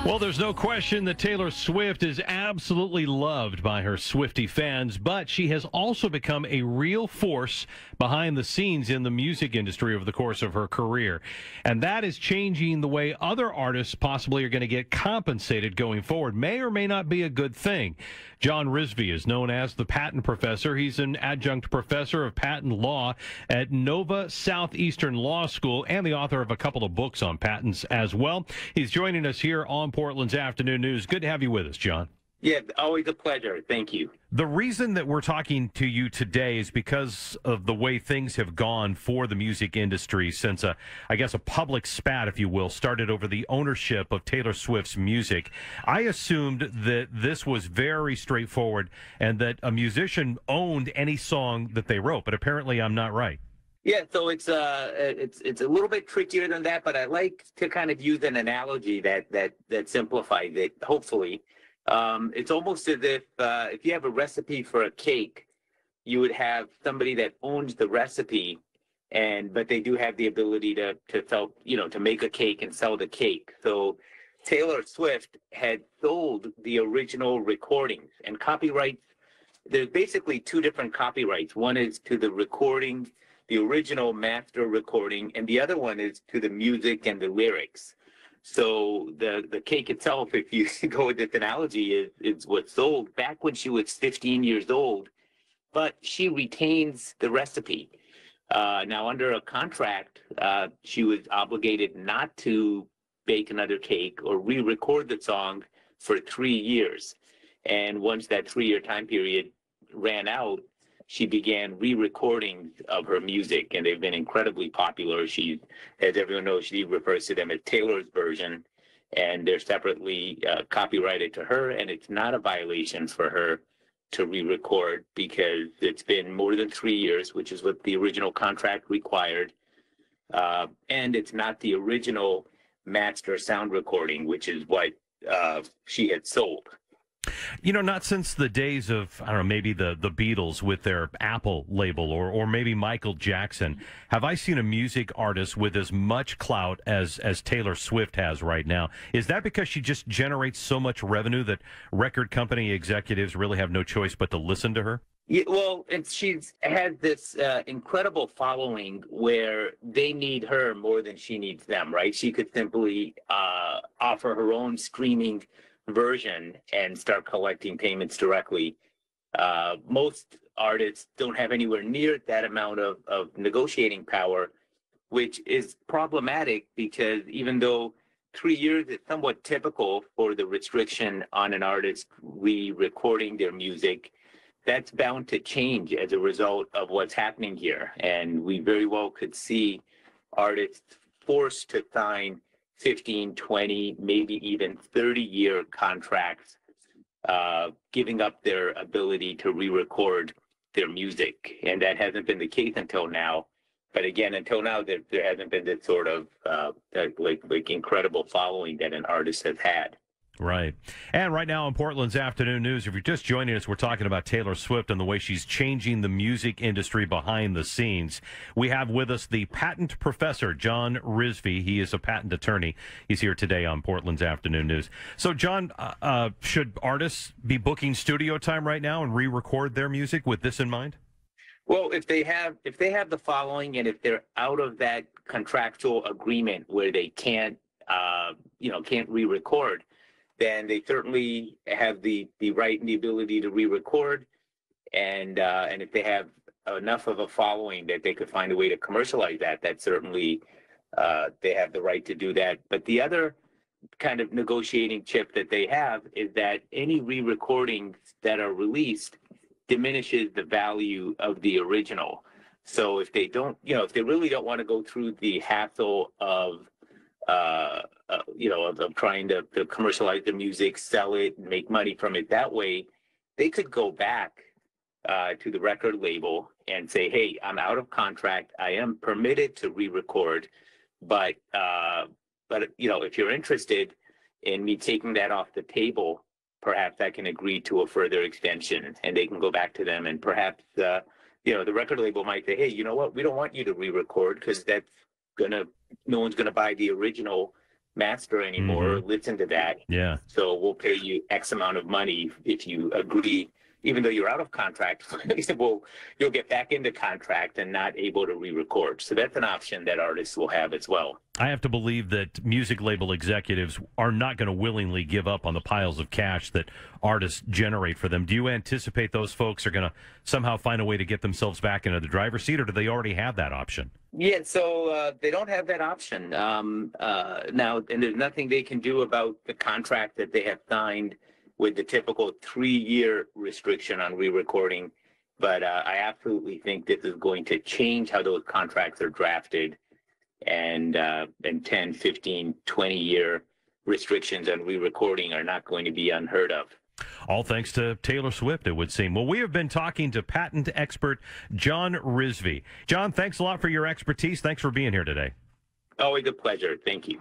Well, there's no question that Taylor Swift is absolutely loved by her Swiftie fans, but she has also become a real force behind the scenes in the music industry over the course of her career. And that is changing the way other artists possibly are going to get compensated going forward. May or may not be a good thing. John Rizvi is known as the patent professor. He's an adjunct professor of patent law at Nova Southeastern Law School and the author of a couple of books on patents as well. He's joining us here on Portland's Afternoon News. Good to have you with us, John. Yeah, always a pleasure. Thank you. The reason that we're talking to you today is because of the way things have gone for the music industry since, I guess, a public spat, if you will, started over the ownership of Taylor Swift's music. I assumed that this was very straightforward and that a musician owned any song that they wrote, but apparently I'm not right. Yeah, so it's a little bit trickier than that, but I like to kind of use an analogy that simplifies it. Hopefully, it's almost as if you have a recipe for a cake, you would have somebody that owns the recipe, but they do have the ability to sell, to make a cake and sell the cake. So Taylor Swift had sold the original recordings and copyrights. There's basically two different copyrights. One is to the recording, the original master recording, and the other one is to the music and the lyrics. So the cake itself, if you go with this analogy, is what's sold back when she was 15 years old, but she retains the recipe. Now, under a contract, she was obligated not to bake another cake or re-record the song for 3 years. And once that 3-year time period ran out, she began re-recordings of her music, and they've been incredibly popular. She, as everyone knows, she refers to them as Taylor's version, and they're separately copyrighted to her, and it's not a violation for her to re-record because it's been more than 3 years, which is what the original contract required, and it's not the original master sound recording, which is what she had sold. Not since the days of, I don't know, maybe the Beatles with their Apple label or maybe Michael Jackson, have I seen a music artist with as much clout as Taylor Swift has right now. Is that because she just generates so much revenue that record company executives really have no choice but to listen to her? Yeah, well, and she's had this incredible following where they need her more than she needs them, right? She could simply offer her own streaming version and start collecting payments directly. Most artists don't have anywhere near that amount of negotiating power, which is problematic because even though 3 years is somewhat typical for the restriction on an artist re-recording their music, that's bound to change as a result of what's happening here. And we very well could see artists forced to sign 15, 20, maybe even 30-year contracts, giving up their ability to re-record their music. And that hasn't been the case until now. But again, until now, there hasn't been this sort of like incredible following that an artist has had. Right. And right now on Portland's Afternoon News, if you're just joining us, we're talking about Taylor Swift and the way she's changing the music industry behind the scenes. We have with us the patent professor, John Rizvi. He is a patent attorney. He's here today on Portland's Afternoon News. So, John, should artists be booking studio time right now and re-record their music with this in mind? Well, if they have the following, and if they're out of that contractual agreement where they can't re-record, then they certainly have the right and the ability to re-record. And if they have enough of a following that they could find a way to commercialize that certainly they have the right to do that. But the other kind of negotiating chip that they have is that any re-recordings that are released diminishes the value of the original. So if they don't, if they really don't want to go through the hassle of trying to commercialize the music, sell it, and make money from it that way, they could go back to the record label and say, hey, I'm out of contract. I am permitted to re-record, but if you're interested in me taking that off the table, perhaps I can agree to a further extension, and they can go back to them, and perhaps the record label might say, hey, you know what, we don't want you to re-record because no one's gonna buy the original master anymore or listen to that. Yeah. So we'll pay you X amount of money if you agree, even though you're out of contract. Well, you'll get back into contract and not able to re-record. So that's an option that artists will have as well. I have to believe that music label executives are not going to willingly give up on the piles of cash that artists generate for them. Do you anticipate those folks are going to somehow find a way to get themselves back into the driver's seat, or do they already have that option? Yeah, so they don't have that option now, and there's nothing they can do about the contract that they have signed with the typical 3-year restriction on re-recording. But I absolutely think this is going to change how those contracts are drafted, and 10, 15, 20-year restrictions on re-recording are not going to be unheard of. All thanks to Taylor Swift, it would seem. Well, we have been talking to patent expert John Rizvi. John, thanks a lot for your expertise. Thanks for being here today. Always a pleasure. Thank you.